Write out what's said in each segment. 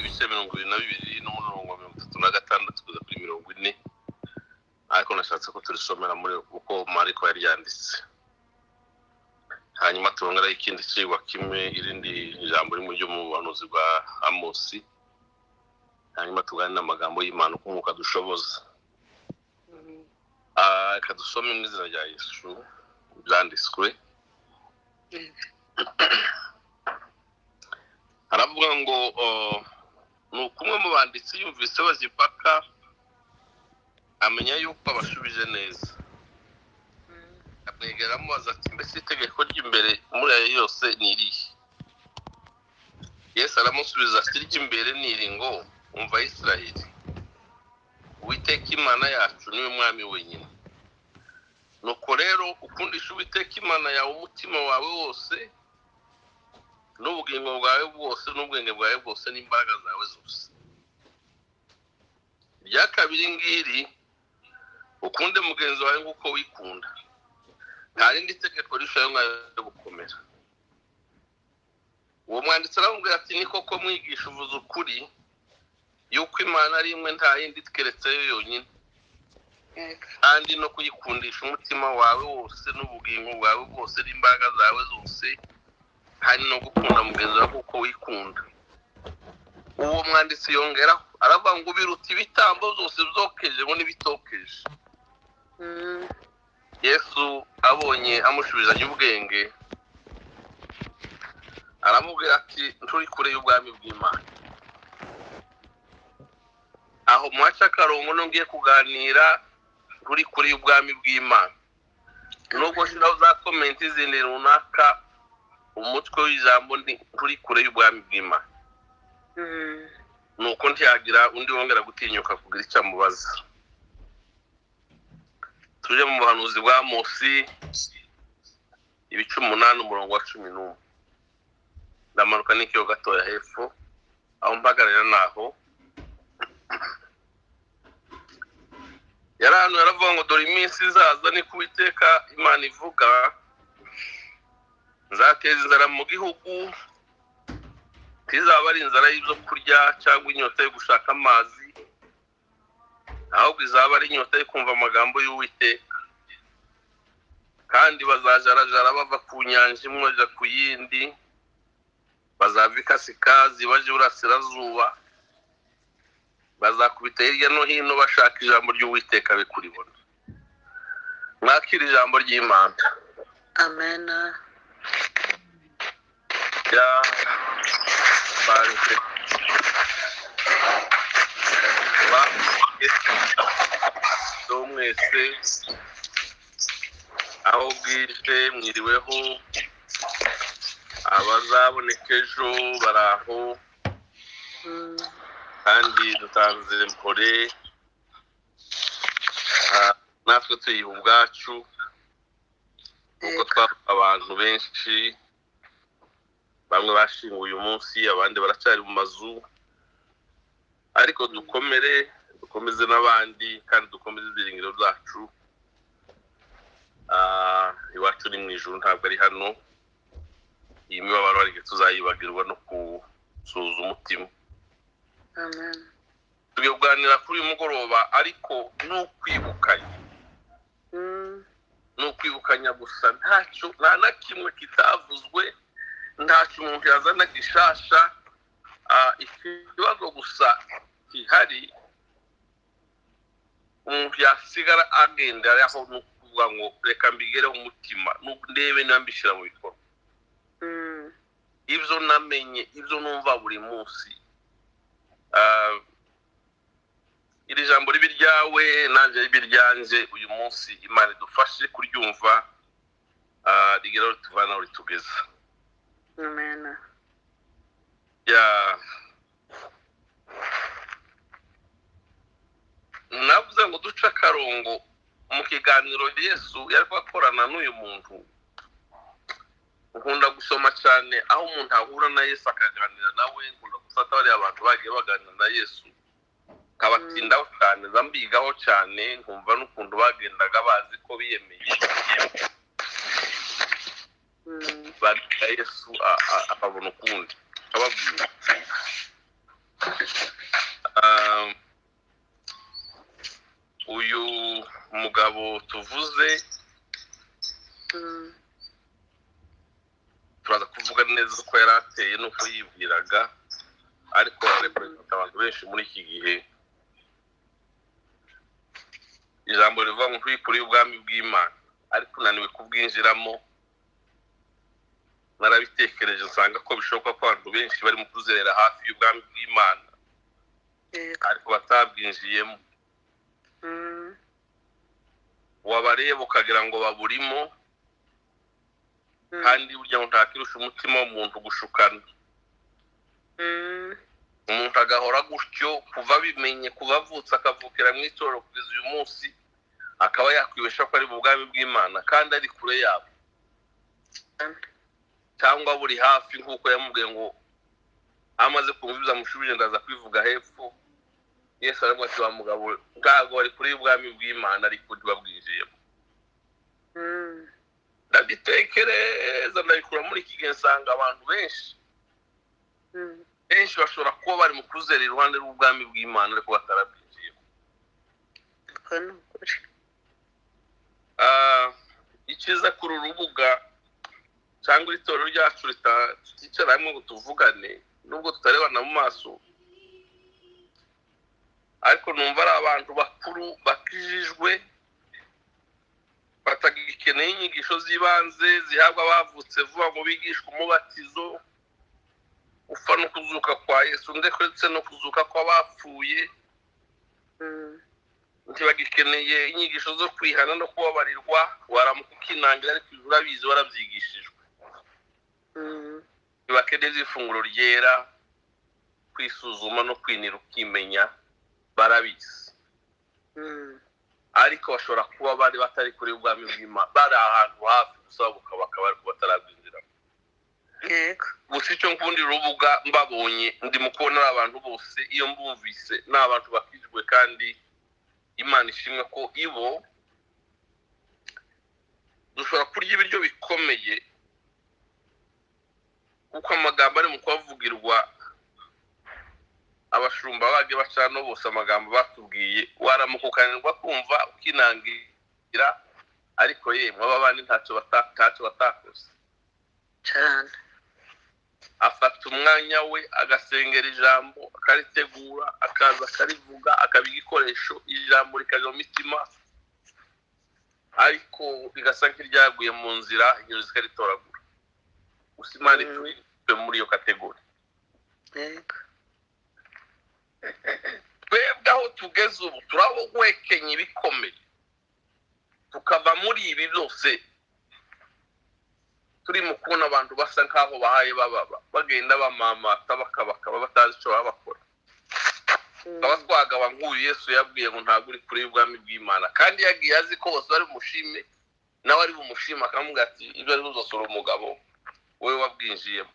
ibice 22 n'umurongo 36 kugeza kuri 40 ariko nashatse ko turisomera muri uko Mariko yari yanditse hanyuma turongera ikindi cigwa kimwe irindi jambo rimo ryo mu buhanuzi bwa Amosi hanyuma tuganira amagambo y'Imana uko Mwuka dushoboza kadusome mu izina rya Yesu byanditswe aravuga ngo nukumwe mu banditsi yumvise bazipaka amenya yuko abashubije neza amwegeramo azati mbese itegeko ry'imbere muri ayo yose ni irihe Yesu aramusubiza ati ry'imbere ni iri ngo umva Isirayeli Uwiteka Imana yacu niwe mwami wenyine nuko rero ukundisha Uwiteka Imana yawe umutima wawe wose n'ubugingo bwawe bwose n'ubwenge bwawe bwose n'imbaraga zawe zose rya kabiri ngiri ukunde mugenzi wawe nk'uko wikunda nta rindi tegeko rishayo ngayo gukomera uwo mwanditsi aramubwira ati ni koko mwigisha uvuze ukuri yuko Imana ari imwe nta yindi tkeretseyo yonyine kandi no kuyikundisha umutima wawe wose n'ubugingo bwawe bwose n'imbaraga zawe zose kandi no gukunda mugenzi wawe nk'uko wikunda uwo mwanditsi yongeraho aravuga ngo biruta ibitambo byose byokeje ngo n'ibitokeje Yesu abonye amushubizanye ubwenge aramubwira ati nturi kure y'ubwami bw'Imana aho mwaca karongo nongiye kuganira nturi kure y'ubwami bw'Imana nubwo shiraho za comment izindi runaka umutwe w'ijambo nturi kure y'ubwami bw'Imana nuko ntiyagira undi wongera gutinyuka kugira icyo amubaza tuje mu buhanuzi bwa Amosi ibice 8 umurongo wa 11 ndamanuka n'ikiyo gatoya hepfo aho mbagarira naho yarano yaravuga ngo dore iminsi izaza ni Uwiteka Imana ivuga nzateza inzara mu gihugu tizaba ari inzara y'ibyo kurya cyangwa inyota yo gushaka amazi ahubwo izaba ari inyota yo kumva amagambo y'Uwiteka kandi bazajarajara bava ku nyanja imwe baja ku yindi bazava ikasikazi baje burasirazuba bazakubita hirya no hino bashaka ijambo ry'Uwiteka bikuribona mwakira ijambo ry'Imana Amen. ya bareke mwese aho bwije mwiriweho abazaboneka ejo baraho kandi dutanze mpore natwe tuyiha ubwacu kuko twari abantu benshi bamwe bashinguye uyu munsi abandi baracyari mu mazu ariko dukomeze n'abandi kandi dukomeze ibyiringiro byacu iwacu ni mu ijuru ntabwo ari hano iyi mibabaro ariko tuzayibagirwa no kusuza umutima Amen. tugiye kuganira kuri uyu mugoroba ariko n'ukwibukanya gusa ntacyo nta na kimwe kitavuzwe ntacyo umuntu yazana gishasha ikibazo gusa kihari umuntu yasigara agenda aho nukuvuga ngo reka mbigereho umutima ndebe nambishira mu bikorwa ibyo namenye ibyo numva buri munsi iri jambo ribi ryawe nanje ribi ryanje uyu munsi Imana idufashe kuryumva rigera rutuvana ritugeza Amen. ya navuze ngo duca karongo mu kiganiro Yesu yari kwakorana n'uyu muntu nkunda gusoma cyane aho umuntu ahura na Yesu akaganira nawe nkunda gufata bari abantu bagiye baganira na Yesu kabatindaho cyane zambigaho cyane nkumva n'ukuntu bagendaga bazi ko biyemeye bari Yesu akabona ukundi ababwira mugabo tuvuze turaza kuvuga neza ko yari ateye nuko yibwiraga ariko representa abantu benshi muri iki gihe. Ijambo rivuga ngo kuri ubwami bw'Imana ariko unaniwe kubwinjiramo. Narabitekereje nsanga ko bishoboka ko abantu benshi bari mu kuzerera hafi y'ubwami bw'Imana ariko batabwinjiyemo. Wabareba ukagira ngo baburimo kandi burya ngo ntakirusha umutima w'umuntu gushukana. Umuntu agahora gutyo kuva bimenye, kuva avutse akavukira mu itorero kugeza uyu munsi akaba yakwibesha ko ari mu bwami bw'Imana kandi ari kure yabo cyangwa buri hafi, nk'uko yamubwiye ngo amaze kumviza mushubije ndaza kwivuga hepfo. Yesu aravuga ati wa mugabo ntabwo wari kure y'ubwami bw'Imana ariko ntibabwinjiyemo. Ndabitekereza ndabikura muri iki gihe nsanga abantu benshi bashobora kuba bari mu kuzera iruhande rw'ubwami bw'Imana ariko batarabwinjiyemo. Ikiza kuri urubuga cyangwa itorero ryacu tuticara hamwe ngo tuvugane nubwo tutarebana mu maso, ariko numva ari abantu bakuru bakijijwe batagikeneye inyigisho z'ibanze zihabwa abavutse vuba ngo bigishwe umubatizo, upfa no kuzuka kwa Yesu ndetse no kuzuka kw'abapfuye. Ntibagikeneye inyigisho zo kwihana no kubabarirwa, waramuka ukinangira ariko urabizi warabyigishijwe. Ntibakeneye ifunguro ryera, kwisuzuma no kwinira ukimenya, barabizi. Ariko bashobora kuba bari batari kuri ubwami bw'Imana, bari ahantu hafi gusa bakaba ariko batarabwinjiramo. Gusa icyo nkundi rubuga mbabonye ndi mu kubona abantu bose iyo mbumvise ni abantu bakijwe kandi Imana ishimwe ko ibo dushobora kurya ibiryo bikomeye kuko amagambo ari mu kubavugirwa. Abashumba bage bacano bose amagambo batubwiye waramukukanirwa kumva ukinangira, ariko yemwe ababandi ntacyo batakoze cyane. Afata umwanya we agasengera ijambo akaritegura akaza akarivuga akabiga ikoresho, ijambo rikajya mu mitima ariko rigasa nk'iryaguye mu nzira inyoni zikaritoragura. Gusa Imana ituri muri iyo kategori. Twebwe aho tugeze ubu turabogwekenye ibikomeye tukava muri ibi byose. Turi mu kubona abantu basa nk'aho bahaye bababa bagenda bamamata bakaba batazi icyo babakora. Tukaba twagaba nk'uyu Yesu yabwiye ngo ntabwo uri kure y'ubwami bw'Imana kandi yagiye azi ko bose bari bumushime nawe ari bumushima akamubwira ati ibyo ari buzosora umugabo wowe wabwinjiyemo.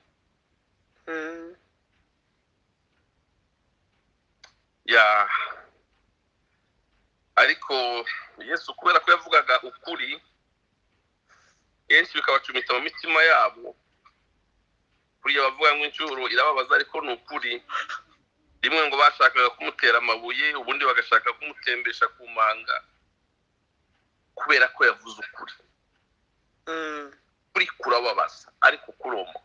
Ariko Yesu kubera ko yavugaga ukuri kenshi bikabacumita mu mitima yabo. Kuriya bavuga ngo inshuro irababaza ariko ni ukuri. Rimwe ngo bashakaga kumutera amabuye, ubundi bagashaka kumutembesha ku manga kubera ko yavuze ukuri. Kuri kurababaza ariko kuromba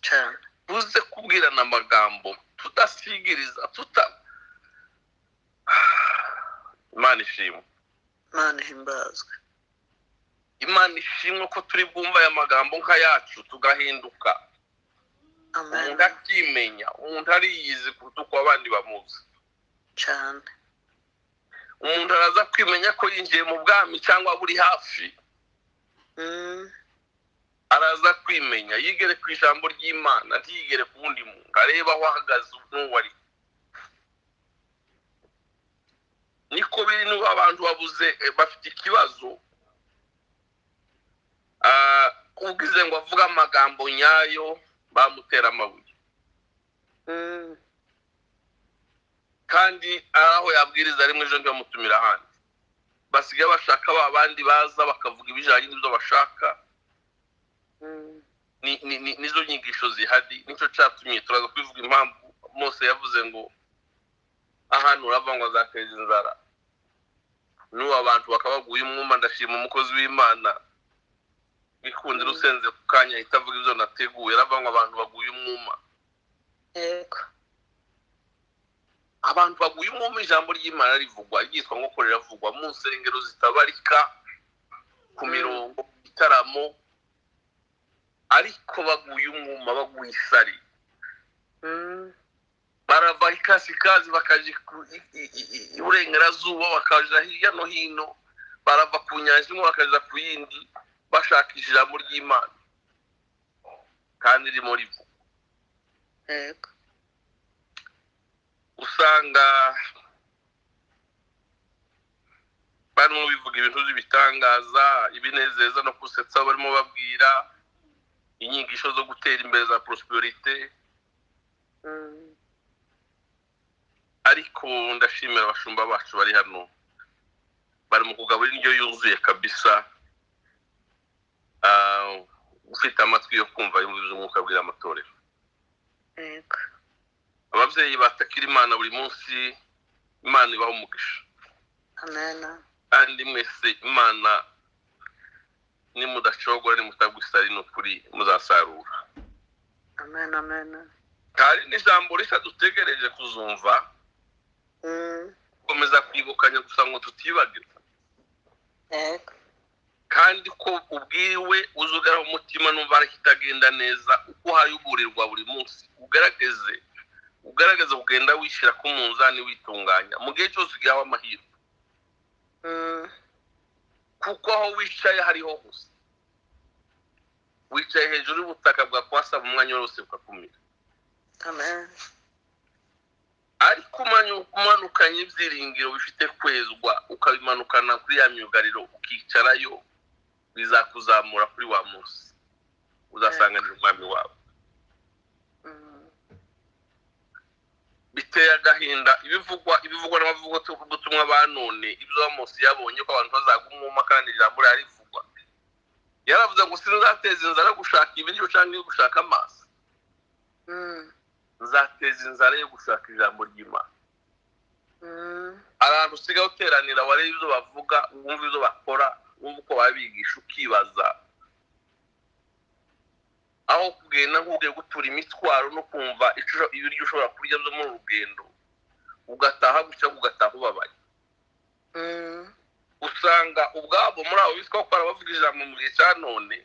cyane. Buze kubwirana amagambo tudasigiriza Imana ishimwe. Imana ihimbazwe. Imana ishimwe ko turi bwumva aya magambo nka yacu tugahinduka. Umuntu akimenya, umuntu ariyizi kuruta uko abandi bamuzi cyane. Umuntu araza kwimenya ko yinjiye mu bwami cyangwa buri hafi. Araza kwimenya yigere ku ijambo ry'Imana ntiyigere ku wundi muntu, areba aho ahagaze n'uwo ari. Niko biri n'ubu abantu babuze bafite ikibazo. Ugize ngo avuga amagambo nyayo bamutera amabuye. Kandi aho yabwiriza rimwe ejo ntibamutumira ahandi. Basigaye bashaka abandi baza bakavuga ibijyanye n'ibyo bashaka. Nizo nyigisho zihari. Nicyo cyatumye turaza kwivuga impamvu Mose yavuze ngo ahantu urava ngo azateza inzara. n'ubu abantu bakabaguye umwuma. Ndashima umukozi w'Imana bikundira usenze ku kanya ahita avuga ibyo nateguye, aravuga abantu baguye umwuma. Yego. Abantu baguye umwuma ijambo ry'Imana rivugwa, ryitwa ngo ko riravugwa mu nsengero zitabarika, ku mirongo, itaramo, ariko baguye umwuma, baguye isari. Barava ikasikazi bakaje iburengerazuba, bakaja hirya no hino, barava ku nyanja imwe bakaja ku yindi bashakisha ijambo ry'Imana kandi ririmo rivuga. Yego. Usanga barimo bivuga ibintu by'ibitangaza, ibinezeza no kusetsa, barimo babwira inyigisho zo gutera imbere za prosperity. Ariko ndashimira abashumba bacu bari hano, bari mu kugaburira indyo yuzuye kabisa. Ufite amatwi yo kumva yumva umwuka abwira amatorero. Yego. Ababyeyi batakira Imana buri munsi, Imana ibaho umugisha. Amen. Kandi mwese Imana nimudacogora nimutagwisari n'ukuri muzasarura. Amen. Amen. Hari n'ijambo rishya dutegereje kuzumva, komeza kwibukanya gusa ngo tutibagirwa. Yego. Kandi ko ubwiwe uzugara umutima numva ari kitagenda neza, uko hayuburirwa buri munsi ugaragaze kugenda wishira ku munzani witunganya mu gihe cyose ugihawe amahirwe. Kuko aho wicaye hariho gusa, wicaye hejuru y'ubutaka bwa kwasaba umwanya wose ukakumira. Amen. Ariko umanukanye ibyiringiro bifite kwezwa, ukabimanukana kuri ya myugariro ukicarayo, bizakuzamura kuri wa munsi uzasanganira umwami wawe. Biteye agahinda ibivugwa n'abavugabutumwa ba none, ibyo Mose yabonye ko abantu bazagumuma kandi ijambo rivugwa. Yaravuze ngo sinzateza inzara gushaka ibiryo cyangwa gushaka amazi, nzateza inzara yo gushaka ijambo ry'Imana. Abantu usigaye uteranira wareba ibyo bavuga, wumva ibyo bakora, wumva uko babigisha, ukibaza aho kugenda nk'ugiye gutura imitwaro no kumva ibiryo ushobora kurya byo mu rugendo, ugataha gutya ugataha ubabaye. Usanga ubwabo muri abo bitwa ko bavuga ijambo mu gihe cya none,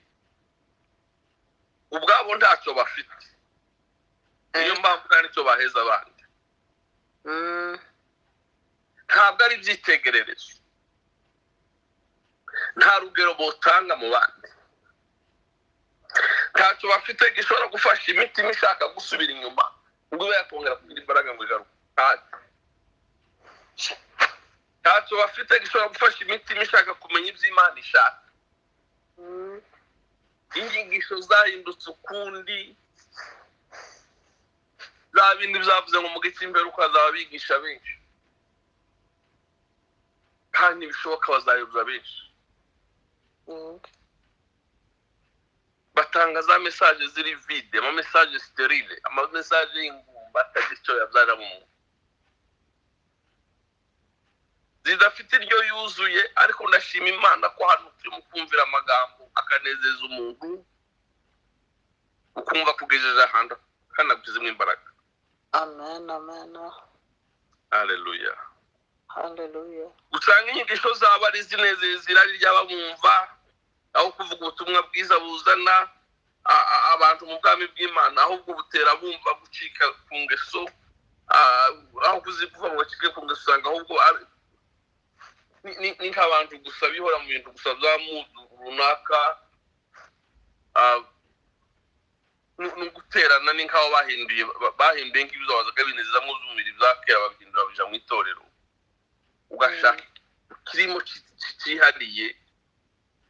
ubwabo ntacyo bafite, niyo mpamvu nta nicyo baheza abandi. Ntabwo ari ibyitegererezo, nta rugero botanga mu bandi, ntacyo bafite gishobora gufasha imitima ishaka gusubira inyuma ngo ibe yakongera kugira imbaraga ngo igaruke. Ntacyo bafite gishobora gufasha imitima ishaka kumenya iby'Imana ishaka. Inyigisho zahindutse ukundi, za bindi byavuze ngo mu gice imbere ukazaba bigisha benshi, kandi bishoboka bazayobya benshi. Batanga za message ziri vide, ama message sterile, ama message y'ingumba atagico yabyara mu muntu, zidafite iryo yuzuye. Ariko ndashima Imana ko hano turi mu kumvira amagambo akanezeza umuntu, ukumva kugejeje ahantu kanaguzemo imbaraga. Amen. Amen. Haleluya. Hallelujah. Usanga inyigisho zaba ari zinezeza irari ry'abamwumva, aho kuvuga ubutumwa bwiza buzana abantu mu bwami bw'Imana, ahubwo butera bumva gucika ku ngeso, aho kuzivuga ngo bacike ku ngeso. Usanga ahubwo ni nk'abantu gusa bihora mu bintu gusa bya mudu runaka, n'uguterana ni nk'aho bahinduye nk'ibyo bazaga binezeza mu z'umubiri bya kera, babihindura bija mu itorero, ugashaka kirimo cyihariye.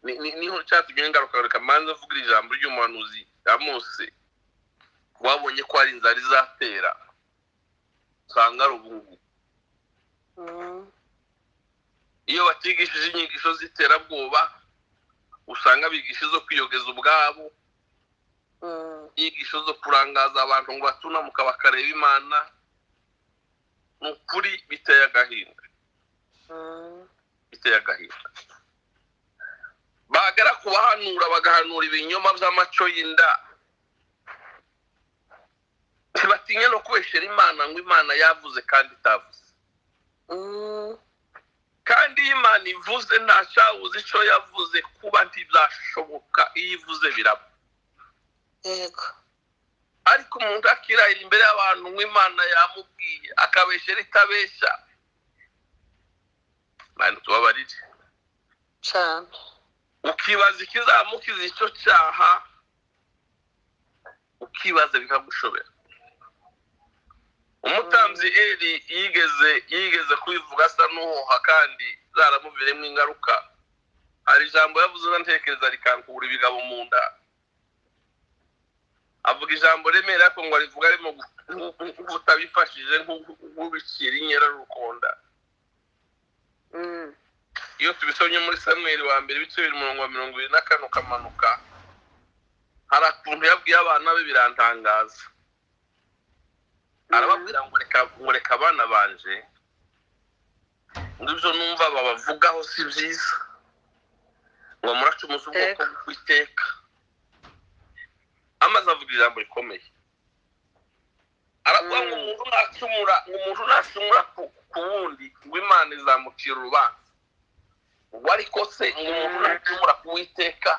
Niho cyatumye ingaruka reka manza vugira ijambo ry'umuhanuzi Mose, wabonye ko ari inzara izatera, usanga ari ubungu. Iyo batigishije inyigisho z'iterabwoba, usanga bigisha zo kwiyogeza ubwabo, inyigisho zo kurangaza abantu ngo batunamuka bakareba Imana. Nukuri biteye agahinda. biteye agahinda. Bagera kubahanura bagahanura ibinyoma by'amaco y'inda, ntibatinya no kubeshera Imana ngo Imana yavuze kandi itavuze. Kandi Imana ivuze nta cyawuzi icyo yavuze kuba ntibyashoboka, iyo ivuze biraba. Yego. Ariko umuntu akirahira imbere y'abantu ngo Imana yamubwiye akabeshera itabeshya, Imana tubabarire cyane. ukibaza ikizamukiza icyo cyaha, ukibaza bikagushobera. Umutambyi Eli yigeze kubivuga asa n'uhoha kandi zaramuviremo ingaruka. Hari ijambo yavuze ntekereza rikankura ibigabo mu nda. Avuga ijambo remera ariko ngo arivuga arimo utabifashije nk'ubikira inyera rukonda. Iyo tubisomye muri Samuel wa mbere ibice 24 ukamanuka, hari akuntu yabwiye abana be birantangaza. Arababwira ngo reka abana banje ngibyo numva babavugaho si byiza, ngo muraca ubwoko bw'Uwiteka. Amaze avuga ijambo rikomeye, aravuga ngo umuntu nacumura ku wundi ngo Imana izamucira urubanza. Ngo ariko se ngo umuntu nacumura ku Uwiteka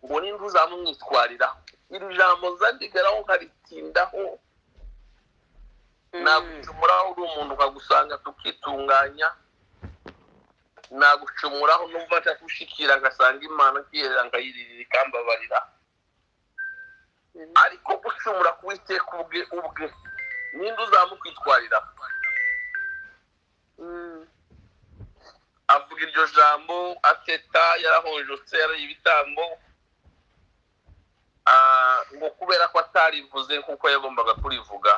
ngo ninde uzamumwitwariraho? Iri jambo nzandigeraho nkaritindaho. Nagucumuraho uri umuntu ukagusanga tukitunganya, nagucumuraho numva atakushikira ngasanga Imana nkiyerera nkayirira ikambabarira. Ariko gucumura ku Uwiteka ubwe ninde uzamukwitwarira? Avuga iryo jambo ateta, yarahonjotse, yari ibitambo, ngo kubera ko atarivuze nk'uko yagombaga kurivuga,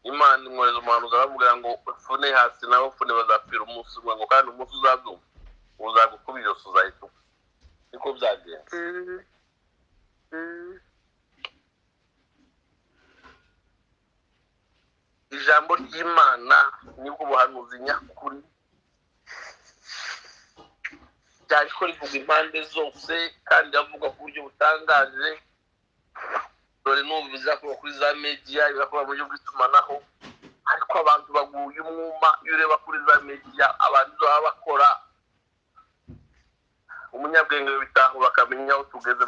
Imana imwohereza umuhanuzi aravuga ngo ufune hasi nawe ufune bazapfira umunsi umwe, ngo kandi umunsi uzabyumva uzagukubira ijosi uzahita. Niko byagenze. Ijambo ry'Imana nibwo buhanuzi nyakuri, ryari ko rivuga impande zose kandi avuga ku buryo butangaje. Dore n'ubu bizakorwa kuri za media, bizakorwa mu buryo bw'itumanaho, ariko abantu baguye umwuma. Iyo ureba kuri za media abantu baba bakora, umunyabwenge bitaho bakamenya aho tugeze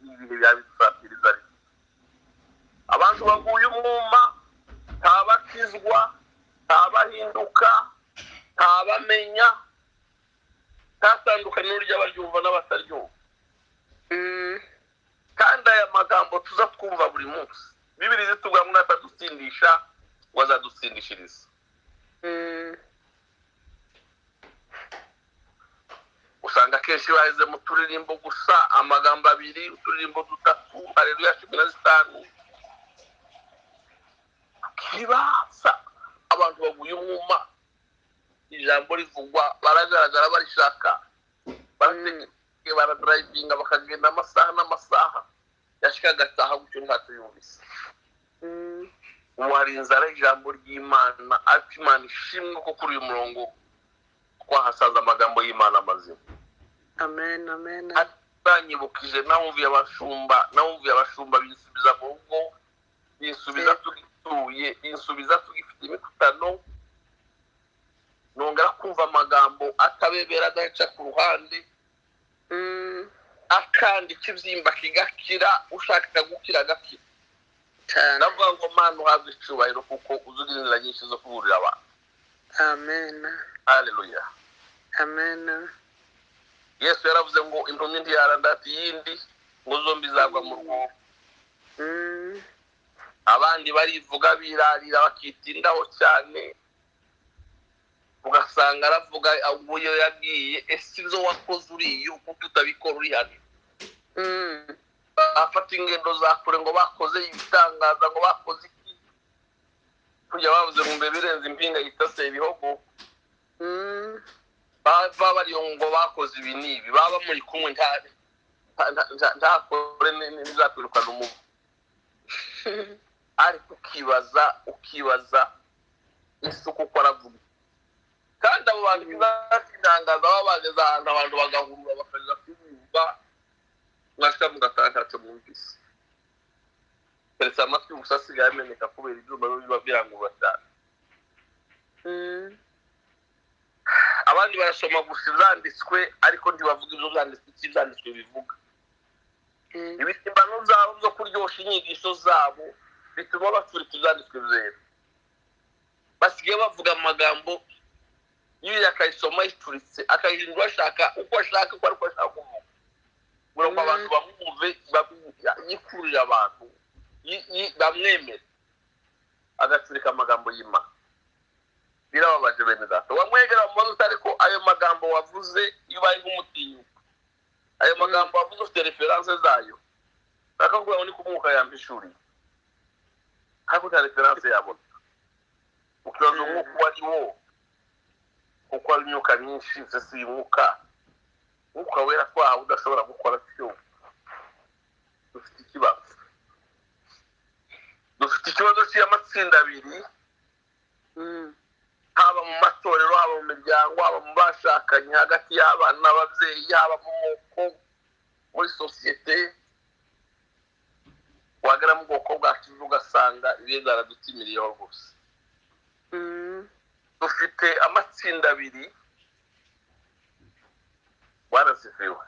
n'ibihe byabisatiriza. Abantu baguye umwuma, ntabakizwa, ntabahinduka, ntabamenya, ntatandukanye n'urya baryumva n'abataryumva. Kandi aya magambo tuza twumva buri munsi, Bibiliya zituvuga ngo natadutsindisha wazadutsindishiriza. Usanga kenshi baheze mu turirimbo gusa, amagambo abiri, uturirimbo dutatu, haleluya 15. Kibaza abantu baguye umwuma, ijambo rivugwa baragaragara barishaka, baradrivinga bakagenda amasaha n'amasaha, yashika gataha gutyo ntacyo yumvise. Hari inzara ijambo ry'Imana, ati Imana ishimwe ko kuri uyu murongo twahasanze amagambo y'Imana mazima. Amen, amen. Atanyibukije nawumviye abashumba bisubiza mu rugo, bisubiza tugituye, bisubiza tugifite imikutano, nongera kumva amagambo atabebera agaca ku ruhande, akandi kibyimba kigakira, ushaka gukira agakira. Navuga ngo Mana uhabwe icyubahiro kuko uzugira inzira nyinshi zo kuburira abantu. Amen. Haleluya. Amen. Yesu yaravuze ngo intumyi ntiyarandata iyindi, ngo zombi zagwa mu rwobo. Abandi barivuga birarira bakitindaho cyane, ugasanga aravuga ubuyo yagiye, ese ibyo wakoze uriyo kuko utabikora uri hano. Afata ingendo za kure ngo bakoze ibitangaza, ngo bakoze iki, kujya bavuze ngo mbe birenze impinga yitase ibihogo. Baba bariyo ngo bakoze ibi n'ibi, baba muri kumwe ntakore n'izakwirukana umuvu. Ariko ukibaza ese kuko aravuga kandi abo bantu batindangaza baba bageze ahantu abantu bagahurura bakaza kumva mwashaka mugataha ntacyo mwumvise keretse amatwi gusa asigaye ameneka kubera ibyuma biba birangurura cyane. Abandi barasoma gusa ibyanditswe ariko ntibavuga ibyo byanditswe bivuga. Ibisimbano zabo byo kuryoshya inyigisho zabo bituma bacurika ibyanditswe byera. Basigaye bavuga amagambo iyo yakayisoma yicuritse akayihindura ashaka uko ashaka ko ariko ashaka kuvuga ngo abantu bamwumve yikurira abantu bamwemere agacurika amagambo y'Imana. Birababaje bene data wamwegera mu mazu ariko ayo magambo wavuze iyo bari nk'umutinyuka ayo magambo wavuze ufite reference zayo akakubwira ngo ni kumwuka yambishuri kako ta reference yabona ukibaza umwuka wari wo uko ari imyuka myinshi si umwuka wera twaha udashobora gukora cyo. Dufite ikibazo cy'amatsinda abiri haba mu matorero haba mu miryango haba mu bashakanye hagati y'abana n'ababyeyi haba mu moko muri sosiyete wagera mu bwoko bwacu ugasanga ibintu aradutimiriyeho rwose. Dufite amatsinda abiri waraziviwe.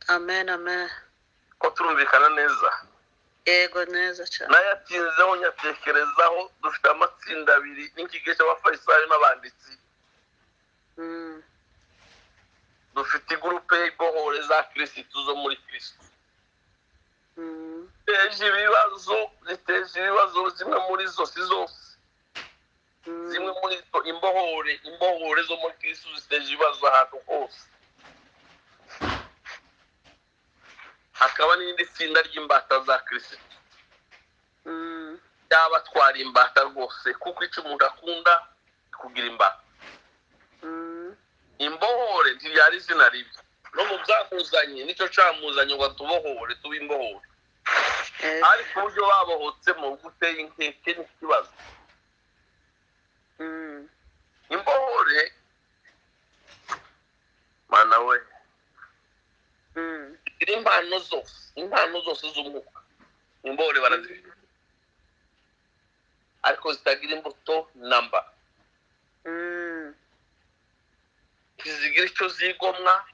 Amen, amen. Ko turumvikana neza? Yego neza cyane. Nayatinzeho nyatekerezaho dufite amatsinda abiri n'ikigege cy'abafarisayo n'abanditsi. Dufite groupe y'imbohore za Kristo zo muri Kristo. Ziteje ibibazo zimwe muri zo si zose. Zimwe muri imbohore zo muri Kristo ziteje ibibazo ahantu hose. Hakaba n'indi tsinda ry'imbata za Kristo. Yabatwara imbata rwose kuko icyo umuntu akunda kugira imbata. Imbohore ntiyari izina ribi no mu byamuzanye nicyo cyamuzanye ngo tubohore tube imbohore. Ariko uburyo babohotse mu guteye inkeke n'ikibazo. Imbohore mana we impano zose z'umwuka imbohore barazifite ariko zitagira imbuto namba. Zigira icyo zigomwa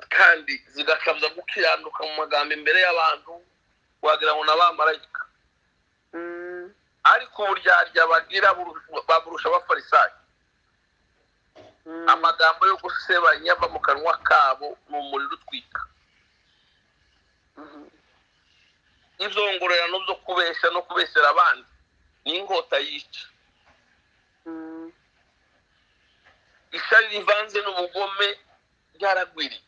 kandi zigakabya gukiranuka mu magambo imbere y'abantu wagira ngo n'abamarayika. Ariko uburyarya bagira baburusha abafarisayo. Amagambo yo gusebanya ava mu kanwa kabo ni umuriro utwika. Ibyongorerano byo kubeshya no kubeshyera abandi ni inkota yica. Ishari rivanze n'ubugome ryaragwiriye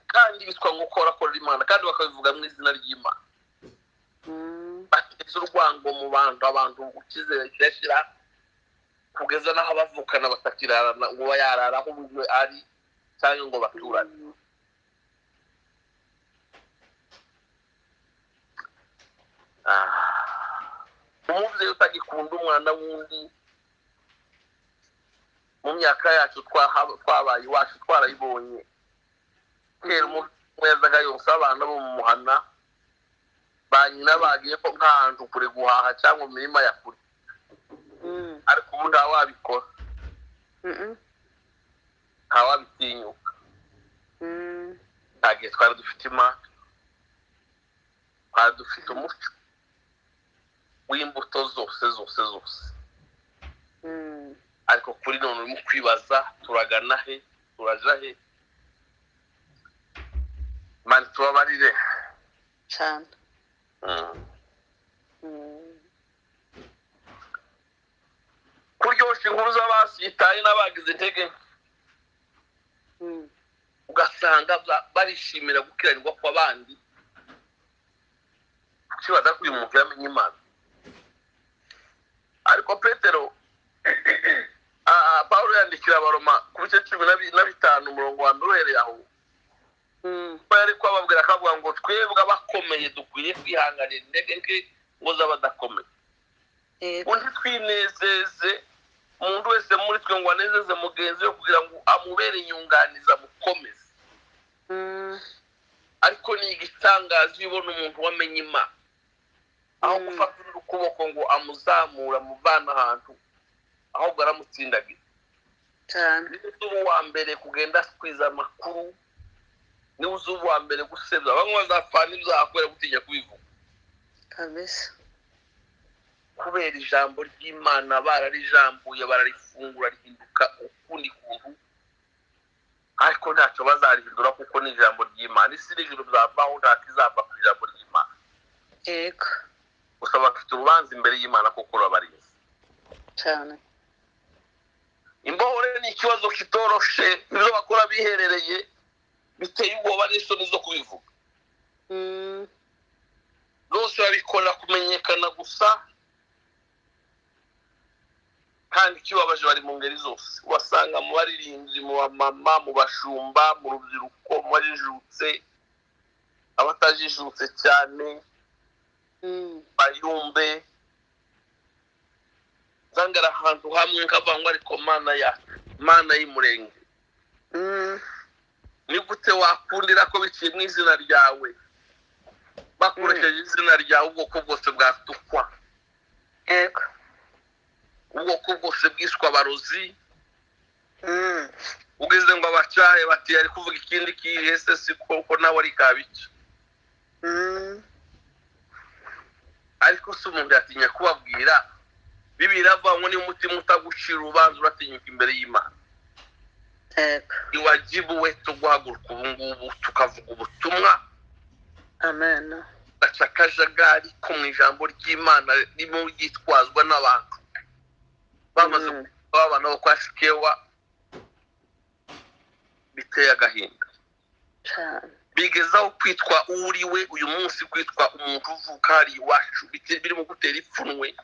kandi bitwa ngo korakorera Imana kandi bakabivuga mu izina ry'Imana. Bateza urwango mu abantu ukizere kirashira kugeza naho abavukana batakirarana ngo bayarara aho umwe ari cyangwa ngo baturane. Umubyeyi utagikunda umwana wundi mu myaka yacu twabaye iwacu twarayibonye. Kera umwezaga yose abana bo mu muhana ba nyina bagiye ko nk'ahantu kure guhaha cyangwa mu mirima ya kure. Ariko ubu ntawabikora ntawabitinyuka. Ntagihe twari dufite Imana twari dufite umuco w'imbuto zose. Ariko kuri none urimo kwibaza turagana he turaja he? Imana tubabarire cyane. kuryoshya inkuru z'abasitaye n'abagize intege ugasanga barishimira gukiranirwa kw'abandi kibaza ko uyu muntu yamenye Imana. Ariko Petero Pawulo yandikira Abaroma ku bice 15 umurongo wa mbere uhereye aho bari kwababwira akavuga ngo twebwe abakomeye dukwiye kwihanganira intege nke ngo z'abadakomeye. yego undi twinezeze umuntu wese muri twe ngo anezeze mugenzi we kugira ngo amubere inyunganizi amukomeze. Ariko ni igitangaza iyo ubona umuntu wamenye Imana aho gufata ukuboko ngo amuzamura amuvana ahantu ahubwo aramutsindagira cyane. niwe uba uwa mbere kugenda akwiza amakuru, niwe uba uwa mbere gusebya. bamwe bazapfana ibyaha kubera gutinya kubivuga kabisa. kubera ijambo ry'Imana bararijambuye bararifungura rihinduka ukundi kuntu, ariko ntacyo bazarihindura kuko ni ijambo ry'Imana. isi n'ijuru bizavaho nta kizava ku ijambo ry'Imana. Yego gusa bafite urubanza imbere y'Imana kuko rurabarinze cyane. imbohore ni ikibazo kitoroshe, ibyo bakora biherereye biteye ubwoba n'isoni zo kubivuga. bose babikora kumenyekana gusa, kandi ikibabaje bari mu ngeri zose. wasanga mu baririmbyi, mu bamama, mu bashumba, mu rubyiruko, mu bajijutse, abatajijutse cyane, bayumbe zangara ahantu hamwe nk'avango ariko mana y'umurenge. ni gute wakundira ko biciye mu izina ryawe bakoresheje izina ryawe ubwoko bwose bwatukwa, Yego ubwoko bwose bwiswa abarozi, ugize ngo abacyahe bati ari kuvuga ikindi kihese siko nawe ari kabica. ariko se umuntu yatinya kubabwira Bibiliya avuga ni umutima utagucira urubanza uratinyuka imbere y'Imana. yego iwajibu we tuguhaguruka ubu ngubu tukavuga ubutumwa. amen. gaca akajagari ko mu ijambo ry'Imana ririmo ryitwazwa n'abantu bamaze kuba abana bo kwa Sikewa, biteye agahinda cyane. bigezaho kwitwa uriwe uyu munsi, kwitwa umuntu uvuka hari iwacu biri mu gutera ipfunwe.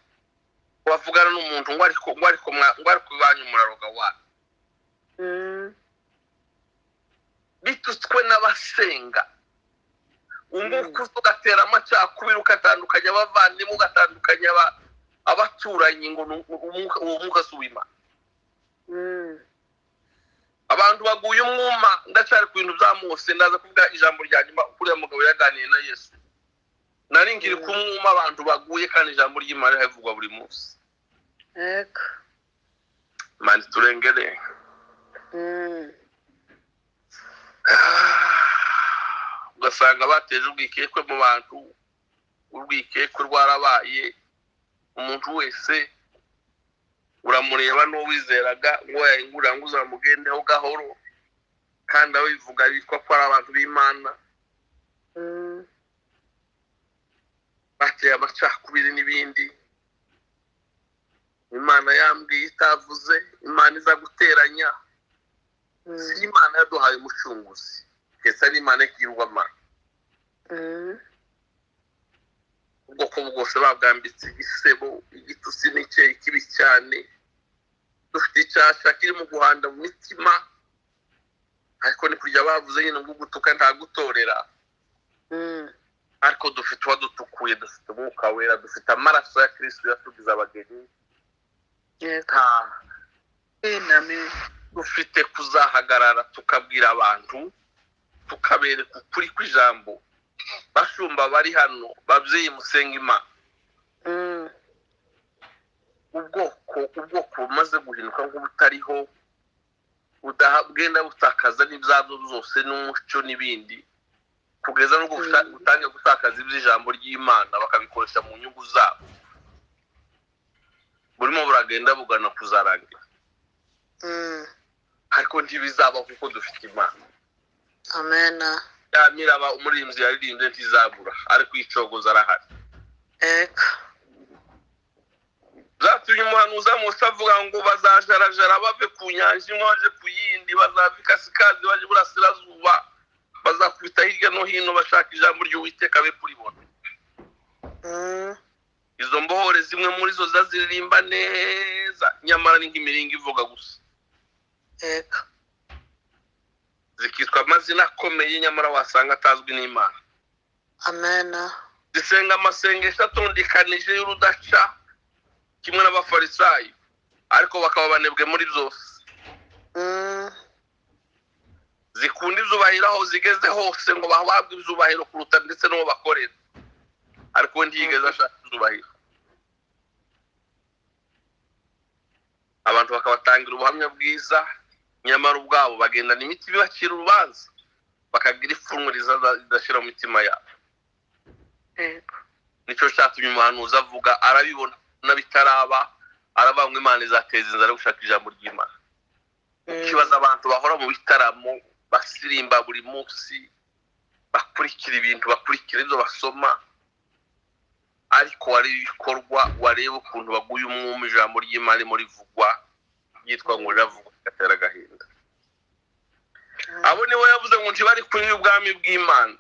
wavugana n'umuntu ngo ariko iwanyu muraroga wawe. bitutswe n'abasenga umukuzi ugatera amacakubiri, ugatandukanya abavandimwe, ugatandukanya abaturanyi ngo uwo mwuka si uw'Imana. abantu baguye umwuma. ndacyari ku bintu bya Mose, ndaza kuvuga ijambo rya nyuma kuriya mugabo yaganiye na Yesu. nari ngiri ku mwuma abantu baguye, kandi ijambo ry'Imana rivugwa buri munsi. yego Imana turengere. ugasanga bateje urwikekwe mu bantu, urwikekwe rwarabaye. umuntu wese uramureba n'uwizeraga ngo yayingurira ngo uzamugendeho gahoro, kandi abivuga bitwa ko ari abantu b'Imana. bateye amacakubiri n'ibindi. Imana yambwiye itavuze, Imana iza guteranya. si Imana yaduhaye umucunguzi, kese ari Imana y'ikigirwamana. ubwoko bwose babwambitse igisebo, igitusi n'icyayi kibi cyane. dufite icyasha kiri mu guhanda mu mitima, ariko ni kurya bavuze nyine ngo gutuka nta gutorera. ariko dufite uwadutukuye, dufite umwuka wera, dufite amaraso ya Kristo yatugize abageni. dufite kuzahagarara tukabwira abantu, tukabereka ukuri kw'ijambo. bashumba bari hano, babyeyi musenga Imana. ubwoko bumaze guhinduka nk'ubutariho, bugenda butakaza n'ibyazo zose n'umuco n'ibindi, kugeza no gutangira gutakaza iby'ijambo ry'Imana bakabikoresha mu nyungu zabo. burimo buragenda bugana kuzarangira, ariko ntibizaba kuko dufite Imana. amen. miraba umurimbyi yaririmbye ntizabura, ariko icogoza arahari. yego zatumye umuhanuzi Mose avuga ngo bazajarajara bave ku nyanja imwe baje ku yindi, bazava ikasikazi baje iburasirazuba, bazakubita hirya no hino bashaka ijambo ry'Uwiteka be kuribona. izo mbohore zimwe muri zo zaziririmba neza, nyamara ni nk'imiringa ivuga gusa. yego zikitwa amazina akomeye, nyamara wasanga atazwi n'Imana. amen. zisenga amasengesho atondekanije y'urudaca, kimwe n'abafarisayo ariko bakaba banebwe muri byose zikunda ibyubahiro aho zigeze hose ngo bahabwe ibyubahiro kuruta ndetse n'uwo bakorera ariko we ntiyigeze ashaka ibyubahiro abantu bakabatangira ubuhamya bwiza nyamara ubwabo bagendana imiti bibacira urubanza bakagira ipfunwe ridashira mu mitima yabo nicyo cyatumye umuhanuzi avuga arabibona bitaraba aravuga ngo Imana izateza inzara gushaka ijambo ry'Imana ikibazo abantu bahora mu bitaramo basirimba buri munsi bakurikira ibintu bakurikira ibyo basoma ariko wareba ibikorwa wareba ukuntu baguye umwuma ijambo ry'Imana ririmo rivugwa yitwa ngo riravugwa gatera agahinda abo niwe yavuze ngo ntibari kuri ubwami bw'Imana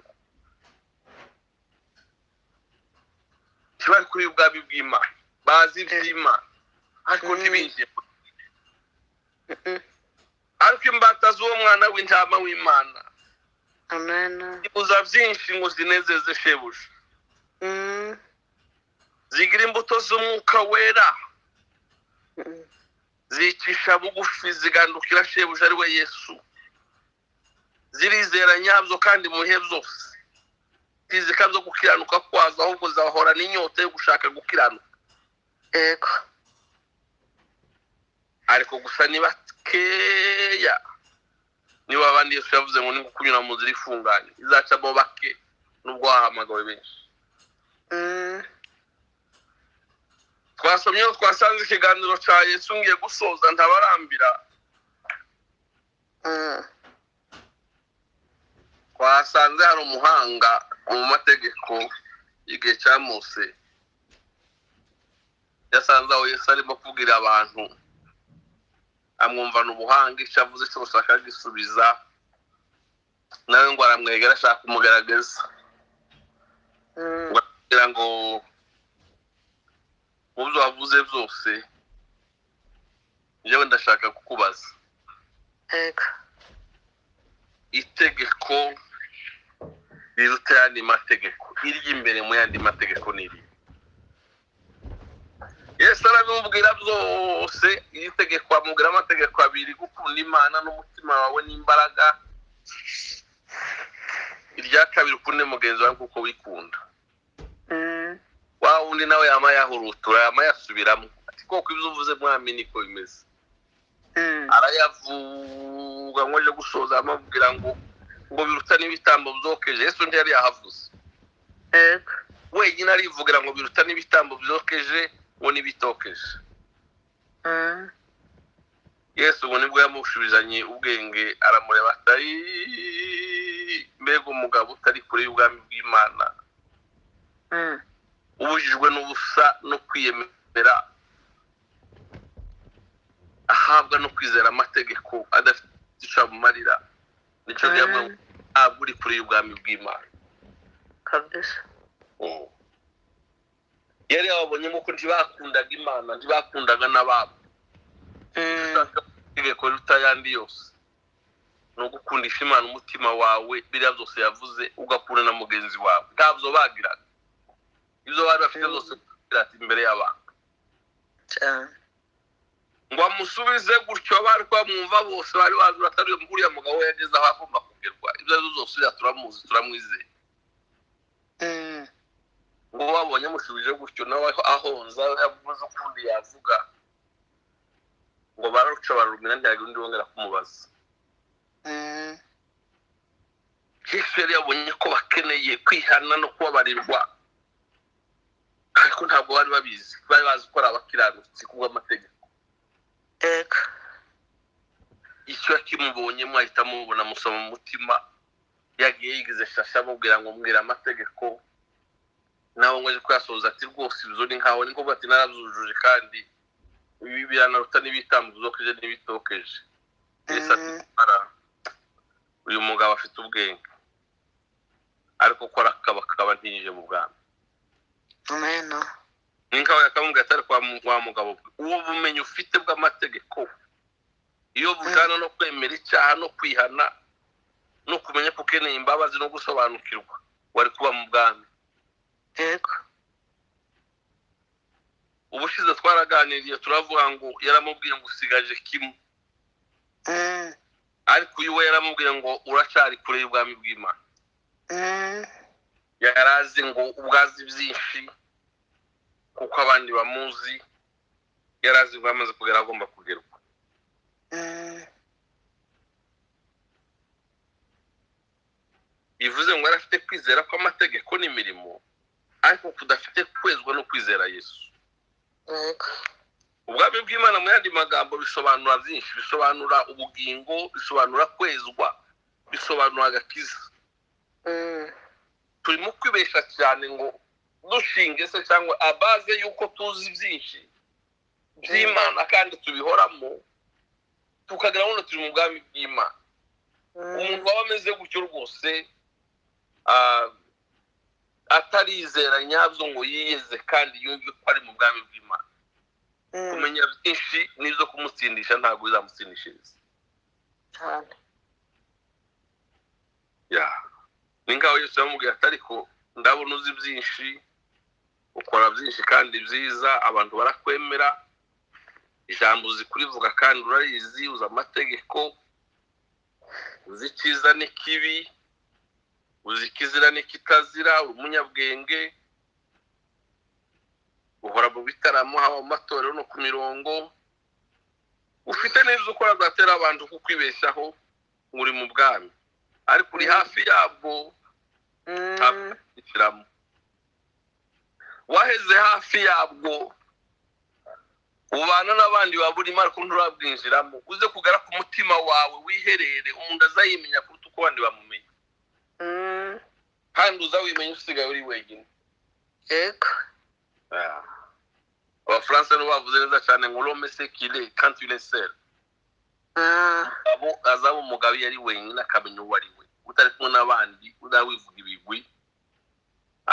ntibari kuri ubwami bw'Imana bazi iby'Imana ariko ntibinjye ariko imbata z'uwo mwana w'intama w'Imana ibuza byinshi ngo zinezeze shebuja zigira imbuto z'umwuka wera zicisha bugufi zigandukira shebuja ari we Yesu zirizera nyabyo kandi mu bihe byose tizika zo gukiranuka kwazo ahubwo zahora n'inyota yo gushaka gukiranuka ariko gusa ni bakeya niba abandi Yesu yavuze ngo ni kunyura mu nzira ifunganye izacamo bake nubwo wahamagawe benshi twasomye twasanze ikiganiro cya Yesu ngiye gusoza ntabarambira twasanze hari umuhanga mu mategeko igihe cya Mose yasanze aho Yesu arimo kubwira abantu amwumvana ubuhanga icyo avuze cyose akagisubiza nawe ngo aramwegera ashaka kumugaragaza kugira ngo mu byo wavuze byose njyewe ndashaka kukubaza itegeko riruta ayandi mategeko iry'imbere mu yandi mategeko n'iri Yesu arabimubwira byose iri tegeko amubwira amategeko abiri gukunda Imana n'umutima wawe n'imbaraga irya kabiri ukunde mugenzi wawe kuko wikunda wa wundi nawe yama yahurutura yama yasubiramo ati koko ibyo uvuze mwami niko bimeze arayavuga ngo aje gusoza amubwira ngo biruta n'ibitambo byokeje Yesu ntiyari yahavuze wenyine arivugira ngo biruta n'ibitambo byokeje ngo nibitokeje Yesu ngo nibwo yamushubizanye ubwenge aramureba atari mbega umugabo utari kure y'ubwami bw'Imana ubujijwe n'ubusa no kwiyemera ahabwa no kwizera amategeko adafite icyo amumarira nicyo gihamya ntabwo uri kure y'ubwami bw'Imana kabisa yari yabonye ko ntibakundaga Imana ntibakundaga n'ababo itegeko ritayandi yose no gukundisha Imana umutima wawe biriya byose yavuze ugakunda na mugenzi wawe ntabyo bagiraga ibyo bari bafite byose ati imbere y'abantu ngo amusubize gutyo bari kwamwumva bose bari bazi batari muri ya mugabo yageze aho agomba kugerwa ibyo byose turamuzi turamwizeye ngo babonye amushubije gutyo nawe ahonza yavuze ukundi yavuga ngo bararuca barumira ntiyagira undi wongera kumubaza Yesu yari yabonye ko bakeneye kwihana no kubabarirwa ariko ntabwo bari babizi bari bazi ko ari abakiranutsi kubw'amategeko icyo yakimubonyemo ahita amubona amusoma mu mutima yagiye yigize shasha amubwira ngo mbwira amategeko nawe ngo aje kuyasoza ati rwose ibyo ni nkaho ni kuvuga ati narabyujuje kandi ibi biranaruta n'ibitambo byokeje n'ibitokeje Yesu ati uyu mugabo afite ubwenge ariko ko arakabakaba ntiyije mu bwami ni nkaho yakamubwira atari kwa mugabo uwo bumenyi ufite bw'amategeko iyo bujana no kwemera icyaha no kwihana no kumenya ko ukeneye imbabazi no gusobanukirwa wari kuba mu bwami ubushize twaraganiriye turavuga ngo yaramubwiye ngo usigaje kimwe, ariko uyu we yaramubwiye ngo uracari kure y'ubwami bw'Imana. Yarazi ngo ubwazi byinshi kuko abandi bamuzi, yarazi ngo amaze kugera agomba kugerwa. Bivuze ngo yarafite kwizera ko amategeko n'imirimo, ariko kudafite kwezwa no kwizera Yesu. Ubwami bw'Imana mu yandi magambo bisobanura byinshi, bisobanura ubugingo, bisobanura kwezwa, bisobanura agakiza. Turimo kwibesha cyane ngo dushinge se cyangwa abaze yuko tuzi byinshi by'Imana kandi tubihoramo, tukagira ngo turi mu bwami bw'Imana. Umuntu waba ameze gutyo rwose atarizera nyabyo ngo yiyeze kandi yumve ko ari mu bwami bw'Imana. Kumenya byinshi nizo kumutsindisha ntabwo bizamutsindishiriza. Ni ngaho Yesu yamubwiye ati ariko ndabona uzi byinshi, ukora byinshi kandi byiza, abantu barakwemera, ijambo uzi kurivuga kandi urarizi, uzi amategeko, uzi icyiza n'ikibi, uzi ikizira n'ikitazira, uri umunyabwenge, uhora mu bitaramo, haba mu matorero no ku mirongo, ufite n'ibyo ukora zatera abantu kukwibeshaho uri mu bwami, ariko uri hafi yabwo ntabwo waheze hafi yabwo, ubana n'abandi baburimo ariko nturabwinjiramo, uze kugara ku mutima wawe wiherere, umuntu azayimenya kuruta uko abandi bamumenya, kandi uzawimenya usigaye uri wenyine. Abafaransa nibo bavuze neza cyane ngo l'homme c'est qu'il est quand il est seul. Azaba umugabo yari wenyine akamenya uwo ari we, utari kumwe n'abandi, udawivuga ibigwi,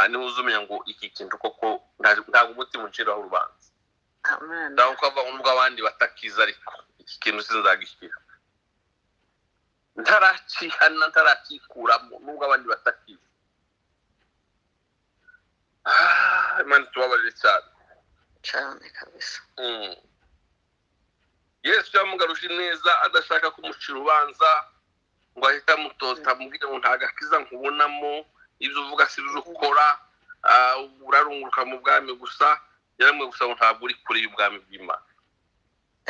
niho uzumenya ngo iki kintu koko ntabwo umutima unciraho urubanza. Ndaho ukava nubwo abandi batakiza, ariko iki kintu sinzagishyira, ntarakihana ntarakikuramo nubwo abandi batakiza. Imana tubabarire cyane kabisa. Yesu yamugaruje neza adashaka kumucira urubanza ngo ahita amutoza amubwire ngo nta gakiza nkubonamo, ibyo uvuga si byo ukora, urarunguruka mu bwami gusa. Yaramwe gusa ngo ntabwo uri kure y'ubwami bw'Imana.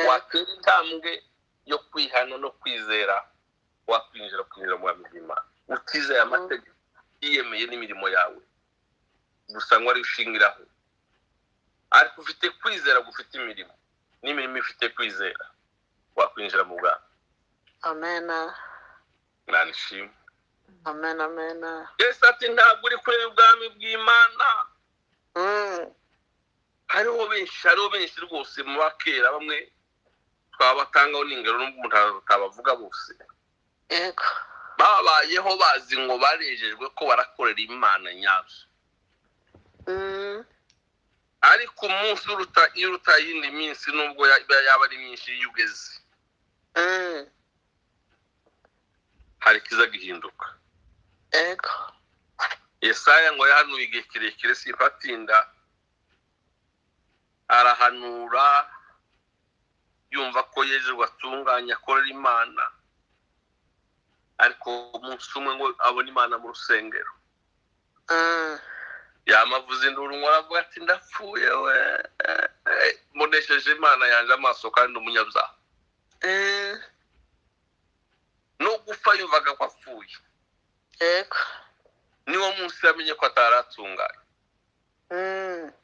Watera intambwe yo kwihana no kwizera, wakwinjira mu bwami bw'Imana utizeye amategeko, yiyemeye n'imirimo yawe gusa ngo ari ushingiraho, ariko ufite kwizera gufite imirimo n'imirimo ifite kwizera, wakwinjira mu bwami. Amen. Nanishimwe. Amen. Yesu ati ntabwo uri kure y'ubwami bw'Imana. Hariho benshi rwose mu bakera, bamwe twabatangaho n'ingero n'ubwo umuntu atabavuga bose. Babayeho bazi ngo barejejwe ko barakorera Imana nyabyo, ariko umunsi uruta yindi minsi nubwo yaba ari myinshi iyo ugeze, hari kiza gihinduka. Yesaya ngo yahanuye igihe kirekire simpatinda, arahanura yumva ko yejejwe atunganya akorera Imana, ariko umunsi umwe ngo abona Imana mu rusengero. Yamavuze induru ngo aravuga ati ndapfuye we, munesheje Imana yanje amaso kandi umunyabyaha. No gupfa yumvaga ko apfuye. Niwo munsi yamenye ko ataratunganye.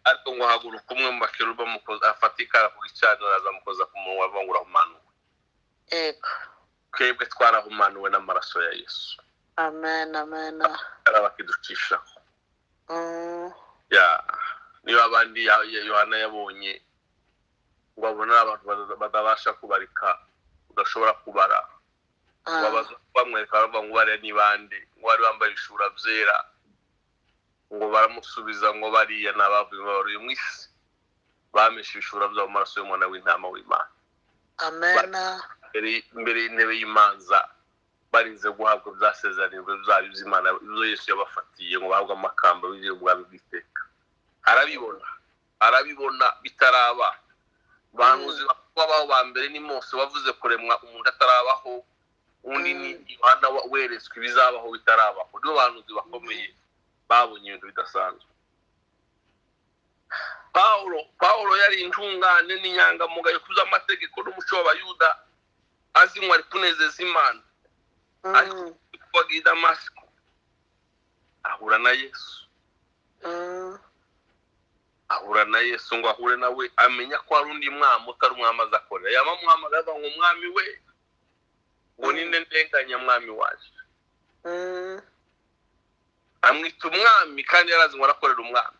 Ariko ngo haguruka umwe mu bakerubi bamukoza, afata ikara ku gicaniro azamukoza ku munwa avuga ngo urahumanuwe. Twebwe twarahumanuwe n'amaraso ya Yesu. Amen. Arabakiducishaho. Niyo abandi Yohana yabonye ngo abona abantu badabasha kubarika, udashobora kubara, babaza bamwereka baravuga ngo bariya ni bande, ngo bari bambaye ibishura byera, ngo baramusubiza ngo bariya n'abavuye mu isi bameshe ibishura byabo mu maraso y'umwana w'intama w'Imana. Imbere y'intebe y'imanza barinze guhabwa byasezeraniwe byabo by'Imana, ibyo Yesu yabafatiye ngo bahabwe amakamba b'ubwami bw'iteka. Arabibona arabibona bitaraba. Bahanuzi babaho ba mbere ni Mose wavuze kuremwa umuntu atarabaho, undi ni Yohana weretswe ibizabaho bitarabaho. Nibo bahanuzi bakomeye babonye ibintu bidasanzwe. Paulo yari intungane n'inyangamugayo kuza amategeko n'umuco w'Abayuda, azi ngo ari kunezeza Imana. Ariko i Damasiko ahura na Yesu. Ahura na Yesu ngo ahure nawe amenya ko ari undi mwami utari umwami azakorera. Yamamuhamagaza ngo umwami we, ngo ninde ndenganya mwami waje. Amwita umwami kandi yarazi ngo arakorera umwami.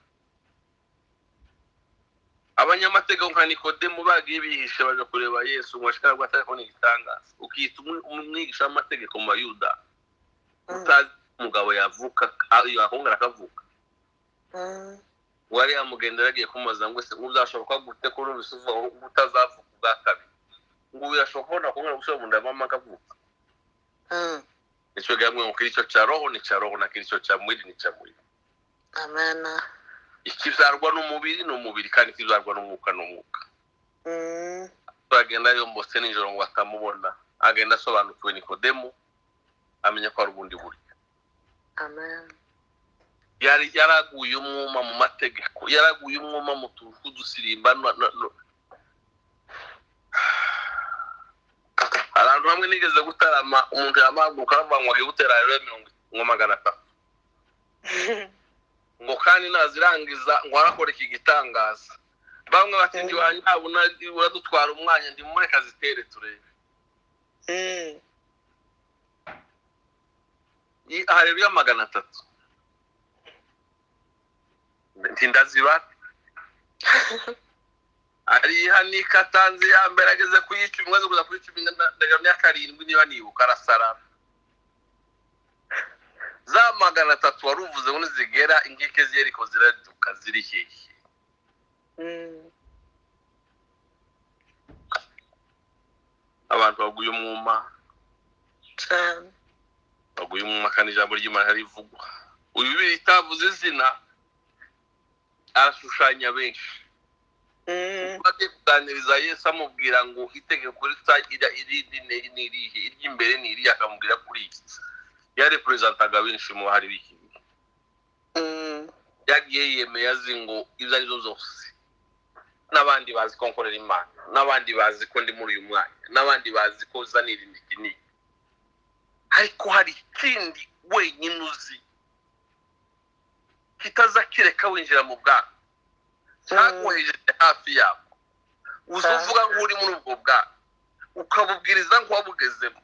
Abanyamategeko nka Nikodemu bagiye bihishe baje kureba Yesu ngo ashaka gutaka n'igitangaza. Ukita umwigisha w'amategeko mu Bayuda, utazi umugabo yavuka ahongera akavuka. Wari amugendera agiye kumubaza ngo se uzashoboka gute ko n'ubisuva utazavuka ubwa kabiri, ngo birashoboka ko nakongera gusubira mu nda mama akavuka. Nicyo gamwe ngo kiricho cha roho ni cha roho na kiricho cha mwili ni cha mwili. Amen. Ikizarwa n'umubiri n'umubiri kandi ikizarwa n'umwuka n'umwuka. Agenda yombose nijoro ngo atamubona, agenda asobanukiwe Nikodemu amenya ko ari ubundi buryo. Amen. Yaraguye umwuma mu mategeko, yaraguye umwuma mu tudusirimba. Arantu hamwe nigeze gutarama, umuntu yamaguka avuga ngo agiye gutera rero 300 ngo kandi nazirangiza ngo arakora iki gitangaza. Bamwe batindi wanyabuna uradutwara umwanya ndi mureka zitere turebe. Haleluya 300 ntindaziba ari hanika tanze ya mbere ageze kuyica umweze kuza kuri 17 niba nibuka arasara. Za 300 waruvuze ngo nizigera ingike ziyeriko ziraduka ziri hehe. Abantu baguye umwuma cyane, baguye umwuma kandi ijambo ry'Imana rivugwa. Uyu Bibiliya itavuze izina arashushanya benshi. Bagiye kuganiriza Yesu amubwira ngo itegeko ritagira irindi n'irihe, iry'imbere n'irihe, akamubwira kuri iki. Yarepresentaga benshi mu hari biki. Yagiye yemeye azi ngo ibyo ari zo zose. N'abandi bazi ko nkorera Imana, n'abandi bazi ko ndi muri uyu mwanya, n'abandi bazi ko zanira imikini. Ariko hari ikindi wenyine uzi kitazakireka winjira mu bwami, cyakohejeje hafi yabo. Uzuvuga ngo uri muri ubwo bwami, ukabubwiriza ngo wabugezemo,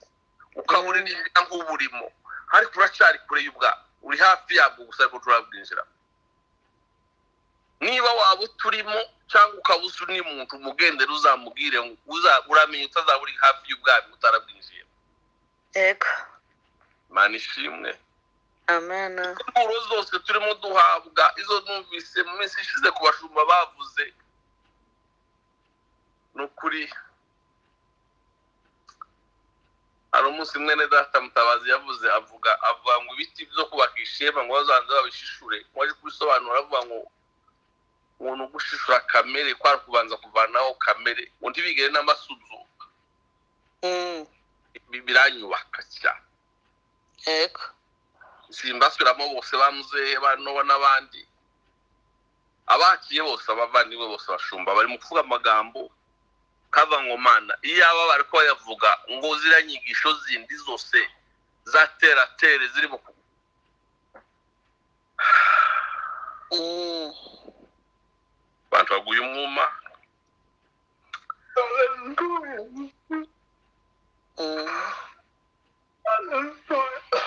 ukaburirimba ngo uburimo, ariko uracyari kure y'ubwami, uri hafi yabwo gusa ariko turabwinjira. Niba waba uturimo cyangwa ukabuza undi muntu umugendera uzamubwire ngo uramenye utazaba uri hafi y'ubwami utarabwinjiye. Yego. Imana ishimwe. Amen. Inkuru zose turimo duhabwa izo numvise mu minsi ishize ku bashumba bavuze nukuri. Hari umunsi mwene data Mutabazi yavuze avuga ngo ibiti byo kubakisha ihema ngo bazanze babishishure. Waje kubisobanura avuga ngo umuntu gushishura kamere kwari kubanza kuvanaho kamere ngo ntibigere n'amasuzu. Biranyubaka cyane. Yego. Simbasubiramo bose bamuzehe bano n'abandi abakiye bose abavandimwe bose bashumba bari mu kuvuga amagambo kava ngo Mana iyaba bariko bayavuga ngo ziranyigisho zindi zose za teratere ziri mu bantu baguye umwuma.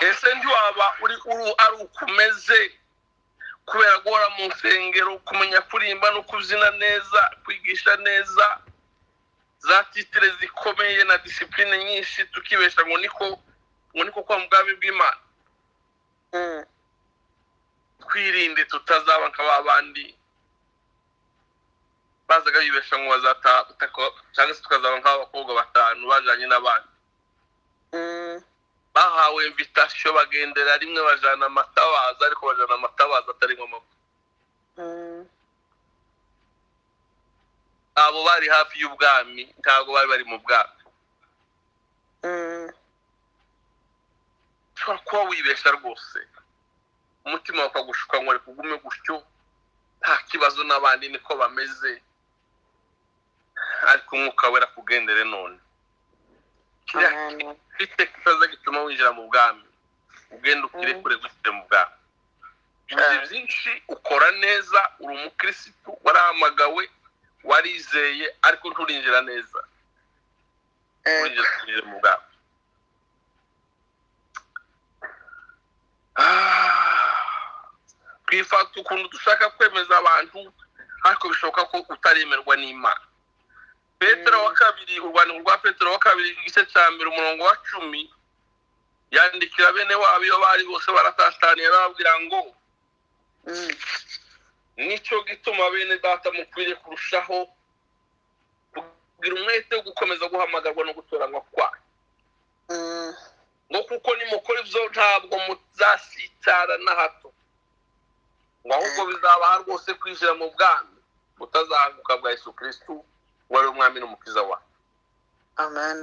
Ese ndiwaba uri ari ukumeze kubera guhora mu nsengero, kumenya kurimba no kuzina neza, kwigisha neza, za titire zikomeye na discipline nyinshi, tukibesha ngo niko kwa mubwami bw'Imana. Twirinde tutazaba nk'abandi bazaga bibesha ngo bazata cyangwa se tukazaba nk'abakobwa batanu bajanye n'abandi. Bahawe invitation bagendera rimwe bajana amatabaza, ariko bajana amatabaza atari ngo amavuta. abo bari hafi y'ubwami ntabwo bari mu bwami. ushobora kuba wibesha rwose umutima wakagushuka ngo reka ugume gutyo nta kibazo n'abandi niko bameze, ariko umwuka wera kugendere none. Ite kibazo gituma winjira mu bwami ugenda ukirekure gushyira mu bwami. Uzi byinshi, ukora neza, uri umukirisitu, warahamagawe, warizeye, ariko nturinjira neza. Winjira mu bwami. Twifata ukuntu dushaka kwemeza abantu, ariko bishoboka ko utaremerwa n'Imana. Petero wa kabiri, urwandiko rwa Petero wa kabiri igice cya 10 yandikira bene wabo iyo bari bose baratataniye, arababwira ngo nicyo gituma bene data mukwiriye kurushaho kugira umwete wo gukomeza guhamagarwa no gutoranywa kwayo, ngo kuko nimukora ibyo ntabwo muzasitara na hato, ngo ahubwo bizabaha rwose kwinjira mu bwami mutazahanguka bwa Yesu Kristo wari umwami n'umukiza wawe. Amen.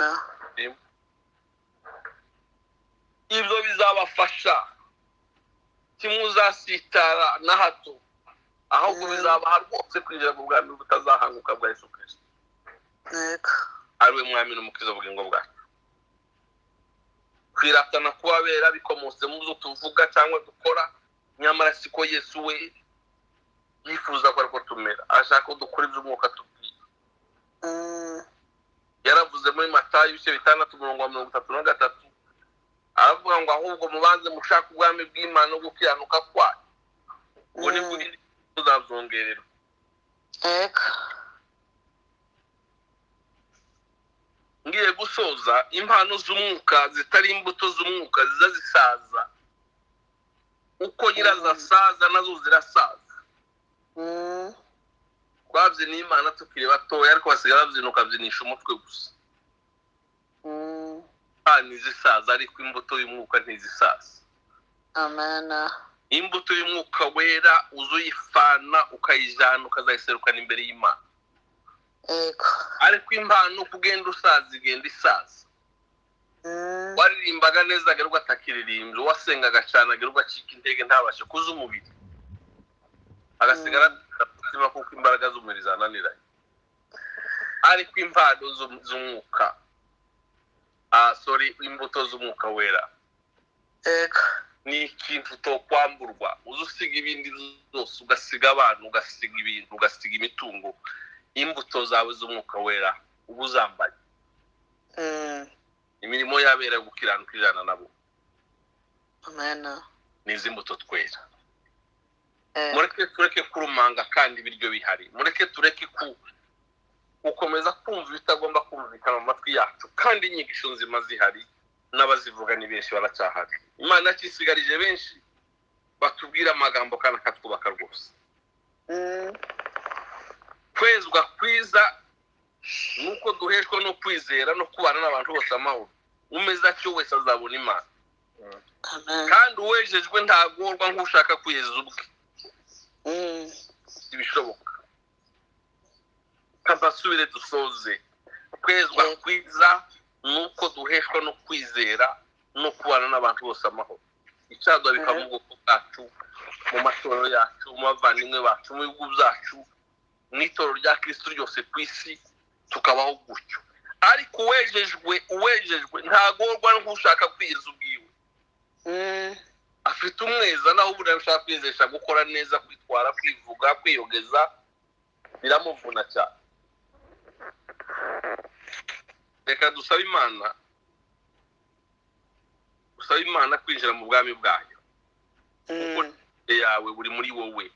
Ibyo bizabafasha, timuzasitara na hato, ahubwo bizabaha rwose kwinjira mu bwami mutazahanguka bwa Yesu Kristo ari we mwami n'umukiza w'ubugingo bwacu. Kwiratana kubabera bikomotse mu byo tuvuga cyangwa dukora, nyamara siko Yesu we yifuza ko ariko tumera. Ashaka ko dukora iby'umwuka tubwiye. Yaravuze muri Matayo ibice 6:33 aravuga ngo ahubwo mubanze mushaka ubwami bw'Imana no gukiranuka kwayo, ngo nibwo tuzazongererwa. Ngiye gusoza, impano z'umwuka zitari imbuto z'umwuka ziza zisaza, uko nyirazo asaza nazo zirasaza. Twabye n'Imana tukiri batoya, ariko basigara babyinuka byinisha umutwe gusa. Ntizisaza, ariko imbuto y'umwuka ntizisaza. Amen. Imbuto y'umwuka wera uzuyifana ukayijana ukazayiserukana imbere y'Imana. Ariko impano kugenda usaza igenda isaza. Waririmbaga neza agaruka atakiririmbye, wasengaga cyane agaruka acika intege ntabashe kuza umubiri, agasigara umutima kuko imbaraga z'umubiri zananiranye. Ariko impano z'umwuka, imbuto z'umwuka wera ni ikintu utokwamburwa. Uzusiga ibindi byose, ugasiga abantu, ugasiga ibintu, ugasiga imitungo, imbuto zawe z'umwuka wera uba uzambaye. Imirimo yabera gukiranuka ijana nabo. Amen. Nizi imbuto twera. Mureke tureke kurumanga kandi ibiryo bihari. Mureke tureke ukomeza kumva bitagomba kumvikana mu matwi yacu, kandi inyigisho nzima zihari n'abazivuga ni benshi baracyahari. Imana yakisigarije benshi batubwira amagambo kandi akatwubaka rwose. Kwezwa kwiza nuko duheshwa no kwizera no kubana n'abantu bose amahoro. Umeze atyo wese azabona Imana. Kandi uwejejwe ntagorwa nk'ushaka kwiyeza ubwe. Ibishoboka. Kabasubire dusoze. Kwezwa kwiza nuko duheshwa no kwizera no kubana n'abantu bose amahoro. Icyadwa bikamu bwoko bwacu, mu matorero yacu, mu bavandimwe bacu, mu bihugu byacu, n'itorero rya Kristo ryose ku isi, tukabaho gutyo. Ariko uwejejwe ntagorwa nk'ushaka kwiyeza ubwiwe. Afite umweza naho ubu ashaka kwizesha gukora neza, kwitwara, kwivuga, kwiyogeza, biramuvuna cyane. Reka dusabe Imana kwinjira mu bwami bwayo. Kuko yawe buri muri wowe.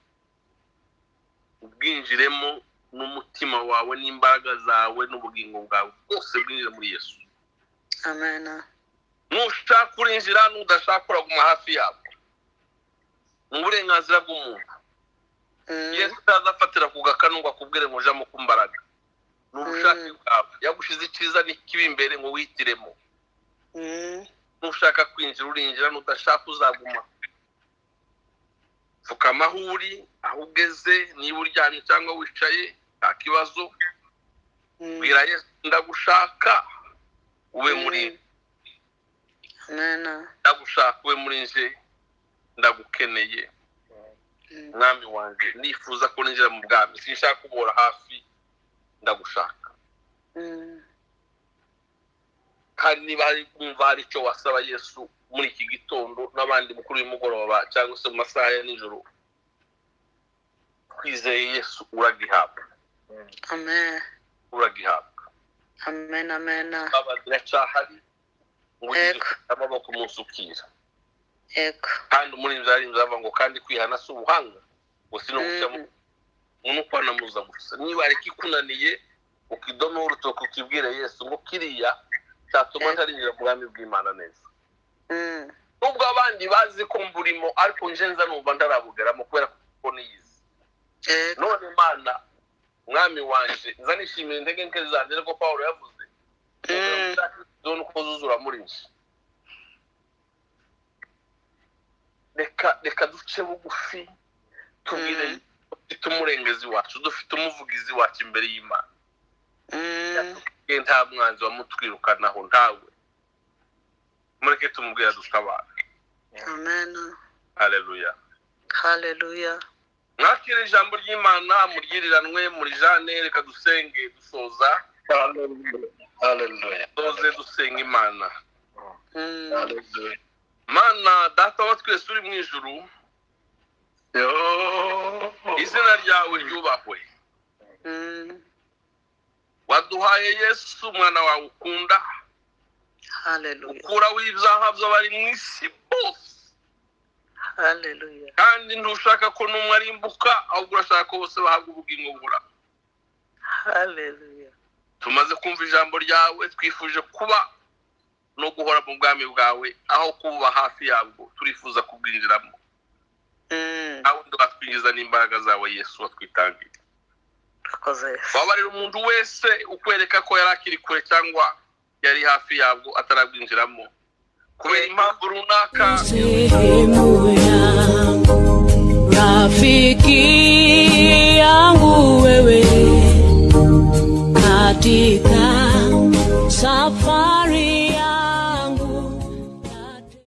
Ubwinjiremo n'umutima wawe n'imbaraga zawe n'ubugingo bwawe bwose bwinjira muri Yesu. Amen. Nushaka kurinjira n'udashaka kuraguma hafi yabo. Mu burenganzira bw'umuntu. Yesu azafatira ku gakanu ngo akubwire ngo ujamo kumbaraga. Nushaka bwawe. Yagushize icyiza n'ikibi imbere ngo wihitiremo. Nushaka kwinjira urinjira, n'udashaka uzaguma. Fuka amahuri aho ugeze, niba uryamye cyangwa wicaye nta kibazo. bwira Yesu ndagushaka ube muri Amen. ndagushaka ube muri nje ndagukeneye mwami wanjye nifuza ko ninjira mu bwami sinshaka kubora hafi ndagushaka kandi niba hari icyo wasaba Yesu muri iki gitondo n'abandi mukuru y'umugoroba cyangwa se mu masaha ya nijoro kwizeye Yesu uragihabwa. Amen. Uragihabwa. Amen. Amen. Abadira cyahari ngo amaboko musukira. Eko. Kandi muri nzari nzava ngo kandi kwihana si ubuhanga ngo sino guca mu kwana muza gusa niba ari kikunaniye ukidoma urutoke ukibwira Yesu ngo kiriya cyatuma ntarinjira mu bwami bw'Imana neza. Nubwo abandi bazi ko mburimo ariko nje nza numva ndarabugeramo kubera ko niyizi. None Imana mwami wanje nza nishimira intege nke zanjye ko Paulo yavuze. Done uko zuzura muri nje. Reka duce bugufi tubwire tumurengezi wacu dufite umuvugizi wacu imbere y'Imana. Nta mwanzi wamutwirukanaho ntawe. Mureke tumubwira dusabana. Amen. Haleluya. Haleluya. Mwakira ijambo ry'Imana muryiriranwe muri Jane reka dusenge dusoza. Haleluya. Doze dusenga Imana. Haleluya. Mana data wa twese uri mu ijuru. Izina ryawe ryubahwe. Waduhaye Yesu mwana wawe ukunda. Haleluya. Ukura w'ibyaha by'abari mu isi bose. Haleluya. Kandi ntushaka ko n'umwe arimbuka ahubwo urashaka ko bose bahabwa ubugingo bura. Haleluya. Tumaze kumva ijambo ryawe twifuje kuba no guhora mu bwami bwawe aho kuba hafi yabwo turifuza kubwinjiramo. Aho ndwatwinjiza n'imbaraga zawe Yesu watwitangiye. Wabarira umuntu wese ukwereka ko yarakiri kure cyangwa yari hafi yabwo atarabwinjiramo kubera impamvu runaka. Rafiki